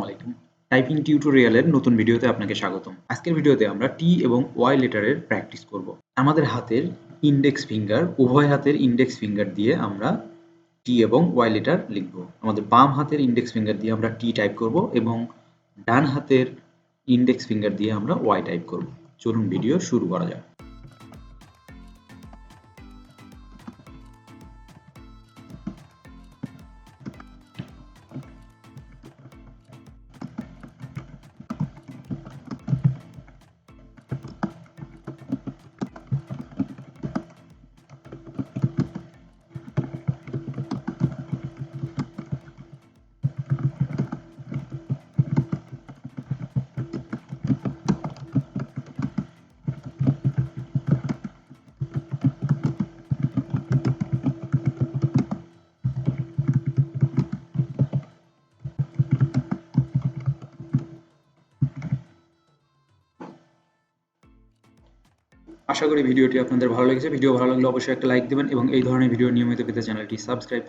আলাইকুম। টাইপিং টিউটোরিয়ালের নতুন ভিডিওতে আপনাকে স্বাগতম। আজকের ভিডিওতে আমরা টি এবং ওয়াই লেটারের প্র্যাকটিস করব। আমাদের হাতের ইন্ডেক্স ফিঙ্গার, উভয় হাতের ইন্ডেক্স ফিঙ্গার দিয়ে আমরা টি এবং ওয়াই লেটার লিখব। আমাদের বাম হাতের ইন্ডেক্স ফিঙ্গার দিয়ে আমরা টি টাইপ করব এবং ডান হাতের ইন্ডেক্স ফিঙ্গার দিয়ে আমরা ওয়াই টাইপ করব। চলুন ভিডিও শুরু করা যাক। আশা করি ভিডিওটি আপনাদের ভালো লেগেছে। ভিডিও ভালো লাগলে অবশ্যই একটা লাইক দিবেন এবং এই ধরনের ভিডিও নিয়মিত পেতে চ্যানেলটি সাবস্ক্রাইব